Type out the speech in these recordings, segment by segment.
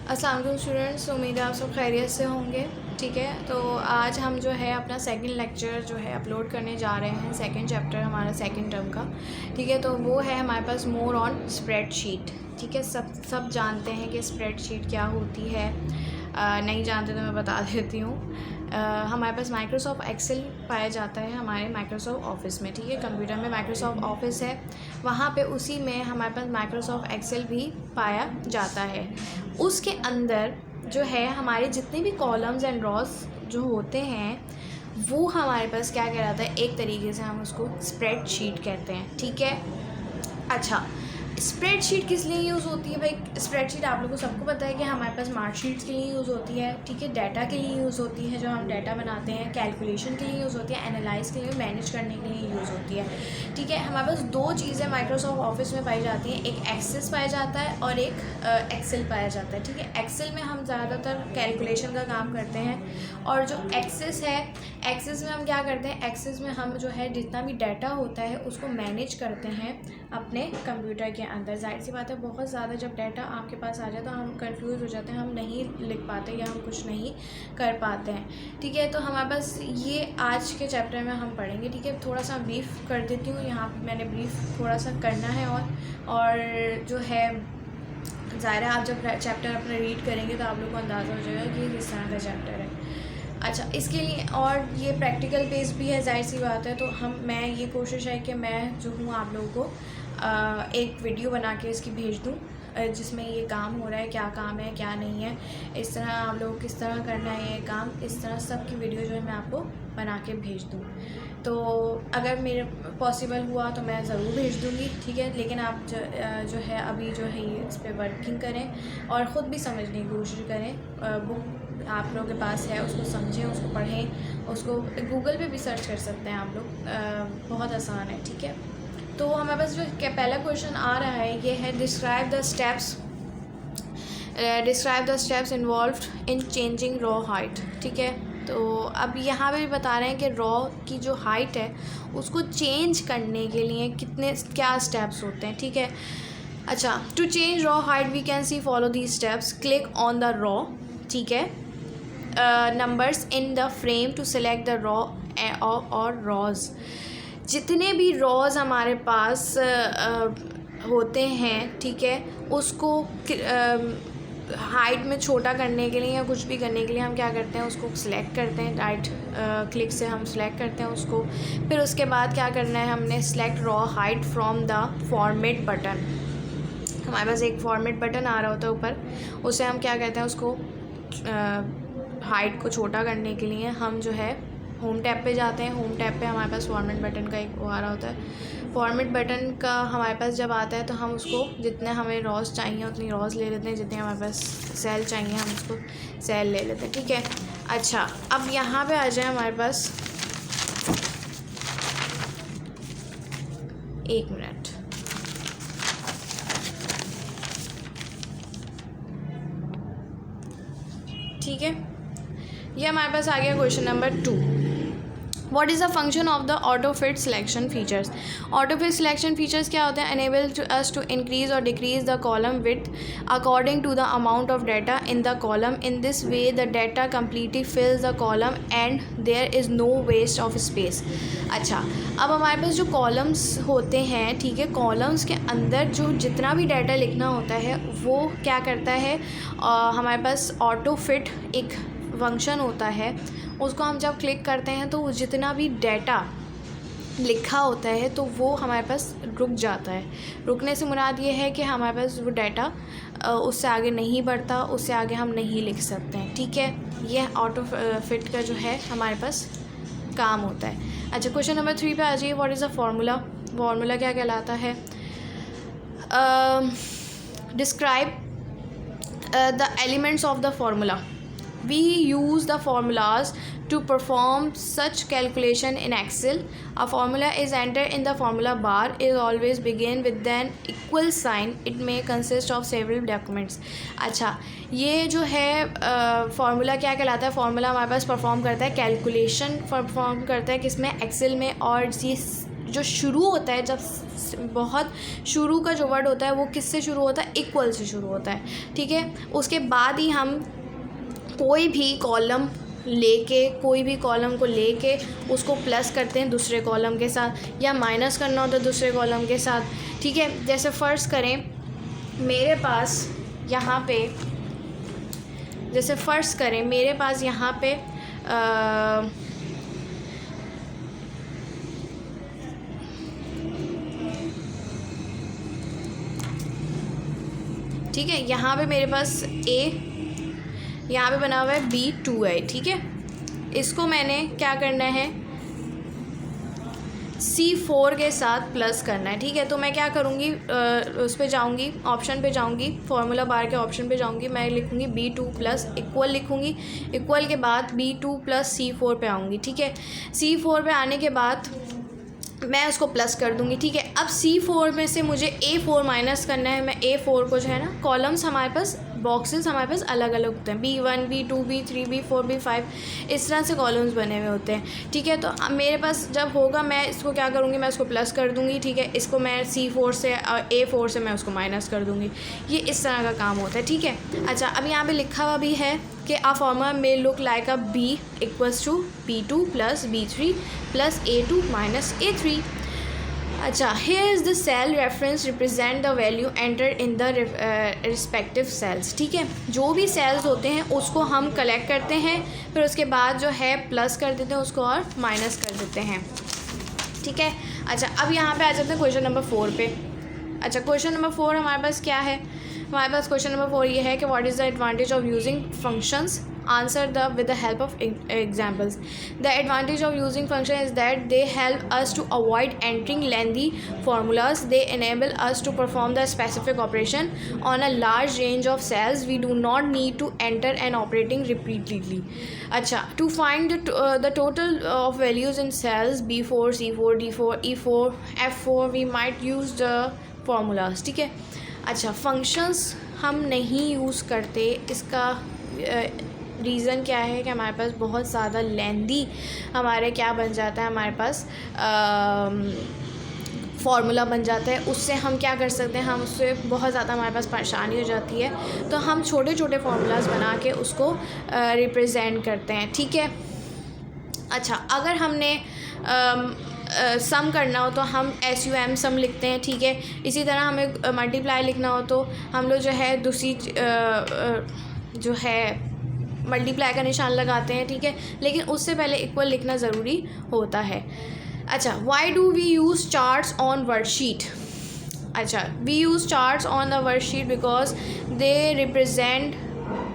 अस्सलाम वालेकुम स्टूडेंट्स, उम्मीद है आप सब खैरियत से होंगे। ठीक है, तो आज हम जो है अपना सेकंड लेक्चर जो है अपलोड करने जा रहे हैं, सेकंड चैप्टर हमारा सेकंड टर्म का। ठीक है, तो वो है हमारे पास मोर ऑन स्प्रेडशीट। ठीक है, सब जानते हैं कि स्प्रेडशीट क्या होती है। नहीं जानते तो मैं बता देती हूँ। हमारे पास माइक्रोसॉफ्ट एक्सेल पाया जाता है हमारे माइक्रोसॉफ्ट ऑफिस में। ठीक है, कंप्यूटर में माइक्रोसॉफ्ट ऑफिस है, वहाँ पे उसी में हमारे पास माइक्रोसॉफ्ट एक्सेल भी पाया जाता है। उसके अंदर जो है हमारे जितने भी कॉलम्स एंड रॉज जो होते हैं वो हमारे पास क्या कहलाता है, एक तरीके से हम उसको स्प्रेडशीट कहते हैं। ठीक है, अच्छा स्प्रेडशीट किस लिए यूज़ होती है भाई? स्प्रेडशीट आप लोगों को सबको पता है कि हमारे पास मार्कशीट्स के लिए यूज़ होती है। ठीक है, डाटा के लिए यूज़ होती है, जो हम डाटा बनाते हैं, कैलकुलेशन के लिए यूज़ होती है, एनालाइज के लिए, मैनेज करने के लिए यूज़ होती है। ठीक है, हमारे पास दो चीज़ें माइक्रोसॉफ्ट ऑफिस में पाई जाती हैं, एक एक्सेस पाया जाता है और एक एक्सेल पाया जाता है। ठीक है, एक्सेल में हम ज़्यादातर कैलकुलेशन का काम करते हैं और जो एक्सेस है, एक्सेस में हम क्या करते हैं, एक्सेस में हम जो है जितना भी डाटा होता है उसको मैनेज करते हैं अपने कंप्यूटर के अंदर। जाहिर सी बात है, बहुत ज़्यादा जब डाटा आपके पास आ जाए तो हम कंफ्यूज हो जाते हैं, हम नहीं लिख पाते या हम कुछ नहीं कर पाते हैं। ठीक है, तो हमारे पास ये आज के चैप्टर में हम पढ़ेंगे। ठीक है, थोड़ा सा ब्रीफ कर देती हूँ, यहाँ पे मैंने ब्रीफ थोड़ा सा करना है और जो है ज़ाहिर है आप जब चैप्टर अपना रीड करेंगे तो आप लोग को अंदाज़ा हो जाएगा कि किस तरह का चैप्टर है। अच्छा, इसके लिए और ये प्रैक्टिकल बेस भी है, जाहिर सी बात है, तो मैं ये कोशिश है कि मैं जो हूँ आप लोगों को एक वीडियो बना के इसकी भेज दूँ जिसमें ये काम हो रहा है, क्या काम है क्या नहीं है, इस तरह आप लोगों को किस तरह करना है ये काम, इस तरह सब की वीडियो जो है मैं आपको बना के भेज दूँ। तो अगर मेरे पॉसिबल हुआ तो मैं ज़रूर भेज दूँगी। ठीक है, लेकिन आप जो है अभी जो है ये इस पर वर्किंग करें और ख़ुद भी समझने की कोशिश करें। बुक आप लोगों के पास है, उसको समझें, उसको पढ़ें, उसको गूगल पे भी सर्च कर सकते हैं आप लोग, बहुत आसान है। ठीक है, तो हमारे पास जो पहला क्वेश्चन आ रहा है ये है describe the steps involved in changing raw height. ठीक है, तो अब यहाँ पे भी बता रहे हैं कि रॉ की जो हाइट है उसको चेंज करने के लिए क्या स्टेप्स होते हैं। ठीक है, अच्छा, to change row height we can see follow these steps. Click on the row, ठीक है, numbers in the frame to select the row और रॉज। जितने भी रॉज हमारे पास होते हैं, ठीक है, उसको हाइट में छोटा करने के लिए या कुछ भी करने के लिए हम क्या करते हैं, उसको सिलेक्ट करते हैं, राइट क्लिक से हम सिलेक्ट करते हैं उसको। फिर उसके बाद क्या करना है, हमने select raw height from the format button. हमारे पास एक फॉर्मेट बटन आ रहा होता है ऊपर, उसे हम क्या कहते हैं, उसको हाइट को छोटा करने के लिए हम जो है होम टैब पे जाते हैं। होम टैब पे हमारे पास फॉर्मेट बटन का एक वो आ रहा होता है। फॉर्मेट बटन का हमारे पास जब आता है तो हम उसको जितने हमें रॉज चाहिए उतनी रॉज ले लेते हैं, जितने हमारे पास सेल चाहिए हम उसको सेल ले लेते हैं। ठीक है, अच्छा, अब यहाँ पे आ जाए हमारे पास, एक मिनट, ठीक है, ये हमारे पास आ गया question number 2। What is the function of the auto fit selection features? Auto fit selection features क्या होते हैं? Enable us to increase or decrease the column width according to the amount of data in the column. In this way, the data completely fills the column and there is no waste of space. अच्छा, अब हमारे पास जो columns होते हैं, ठीक है, columns के अंदर जो जितना भी डाटा लिखना होता है वो क्या करता है, हमारे पास ऑटो फिट एक फंक्शन होता है, उसको हम जब क्लिक करते हैं तो जितना भी डाटा लिखा होता है तो वो हमारे पास रुक जाता है। रुकने से मुराद ये है कि हमारे पास वो डाटा उससे आगे नहीं बढ़ता, उससे आगे हम नहीं लिख सकते हैं। ठीक है, ये ऑटो फिट का जो है हमारे पास काम होता है। अच्छा, क्वेश्चन नंबर 3 पे आ जाइए। What is a formula? Formula क्या कहलाता है? Describe the elements of the formula. We use the formulas to perform such calculation in Excel. A formula is entered in the formula bar. It always begin with an equal sign. It may consist of several documents. अच्छा, ये जो है formula क्या कहलाता है? Formula हमारे पास perform करता है कैलकुलेशन, परफॉर्म करता है किसमें, एक्सेल में, और जो शुरू होता है, जब बहुत शुरू का जो वर्ड होता है वो किससे शुरू होता है, इक्वल से शुरू होता है, ठीक है। उसके बाद ही हम कोई भी कॉलम को लेके उसको प्लस करते हैं दूसरे कॉलम के साथ, या माइनस करना होता है दूसरे कॉलम के साथ, ठीक है। जैसे फ़र्ज़ करें मेरे पास यहाँ पे ठीक है, यहाँ पे मेरे पास A, यहाँ पे बना हुआ है B2 ठीक है। इसको मैंने क्या करना है, C4 के साथ प्लस करना है, ठीक है। तो मैं क्या करूँगी, उस पे जाऊँगी, ऑप्शन पे जाऊँगी, फार्मूला बार के ऑप्शन पे जाऊँगी, मैं लिखूँगी B2 प्लस इक्वल लिखूँगी, इक्वल के बाद B2 प्लस C4 पे आऊँगी, ठीक है। C4 पे आने के बाद मैं उसको प्लस कर दूँगी, ठीक है। अब C4 में से मुझे A4 माइनस करना है। मैं A4 को जो है ना, कॉलम्स हमारे पास, बॉक्सेस हमारे पास अलग अलग होते हैं, B1 B2 B3 B4 B5, इस तरह से कॉलम्स बने हुए होते हैं, ठीक है। तो मेरे पास जब होगा, मैं इसको क्या करूँगी, मैं इसको प्लस कर दूँगी, ठीक है। इसको मैं C4 से A4 से मैं उसको माइनस कर दूँगी। ये इस तरह का काम होता है, ठीक है। अच्छा, अब यहाँ पे लिखा हुआ भी है कि a formula may look like a B equals to B2 plus B3 plus A2 minus A3। अच्छा, here is the cell reference represent the value entered in the respective cells, ठीक है। जो भी सेल्स होते हैं उसको हम कलेक्ट करते हैं, फिर उसके बाद जो है प्लस कर देते हैं उसको और माइनस कर देते हैं, ठीक है। अच्छा, अब यहाँ पे आ जाते हैं क्वेश्चन नंबर 4 पे। अच्छा, क्वेश्चन नंबर 4 हमारे पास क्या है, हमारे पास क्वेश्चन नंबर 4 ये है कि what is the advantage of using functions, answer the with the help of examples. The advantage of using function is that they help us to avoid entering lengthy formulas, they enable us to perform the specific operation on a large range of cells, we do not need to enter and operating repeatedly. अच्छा, to find the total of values in cells B4 C4 D4 E4 F4 we might use the formulas, ठीक है। अच्छा, functions हम नहीं use करते, इसका reason क्या है कि हमारे पास बहुत ज़्यादा लेंदी हमारे क्या बन जाता है, हमारे पास फार्मूला बन जाता है। उससे हम क्या कर सकते हैं, हम उससे बहुत ज़्यादा हमारे पास परेशानी हो जाती है, तो हम छोटे छोटे फार्मूलाज बना के उसको रिप्रेजेंट करते हैं, ठीक है। अच्छा, अगर हमने सम करना हो तो हम SUM सम लिखते हैं, ठीक है। इसी तरह हमें मल्टीप्लाई लिखना हो तो हम लोग जो है दूसरी जो है मल्टीप्लाई का निशान लगाते हैं, ठीक है। लेकिन उससे पहले इक्वल लिखना ज़रूरी होता है। अच्छा, why do we use charts on worksheet. अच्छा, we use charts on the worksheet because they represent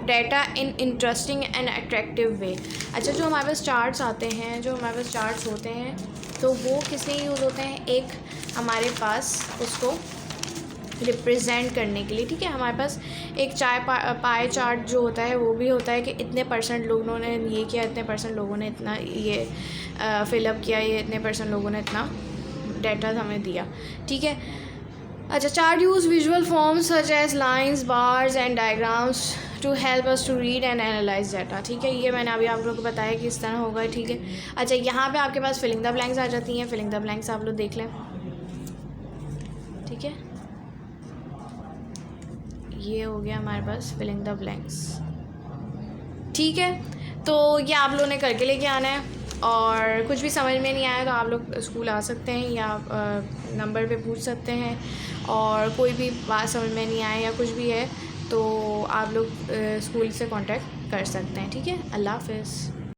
data in interesting and attractive way. अच्छा, जो हमारे पास चार्ट्स आते हैं, जो हमारे पास चार्ट्स होते हैं, तो वो किस लिए यूज़ होते हैं, एक हमारे पास उसको रिप्रेजेंट करने के लिए, ठीक है। हमारे पास एक पाए चार्ट जो होता है वो भी होता है कि इतने % लोगों ने ये किया, इतने % लोगों ने इतना ये फिलअप किया, ये इतने % लोगों ने इतना डेटा हमें दिया, ठीक है। अच्छा, chart use visual forms such as lines, bars and diagrams to help us to read and analyse data, ठीक है। ये मैंने अभी आप लोगों को बताया कि इस तरह होगा, ठीक है। अच्छा, यहाँ पे आपके पास फिलिंग द ब्लैंक्स आ जाती हैं, फिलिंग द ब्लैंक्स आप लोग देख लें, ठीक है। ये हो गया हमारे पास फिलिंग द ब्लैंक्स, ठीक है। तो ये आप लोगों ने करके लेके आना है, और कुछ भी समझ में नहीं आया तो आप लोग स्कूल आ सकते हैं या नंबर पे पूछ सकते हैं, और कोई भी बात समझ में नहीं आए या कुछ भी है तो आप लोग स्कूल से कांटेक्ट कर सकते हैं, ठीक है। अल्लाह हाफ़िज़।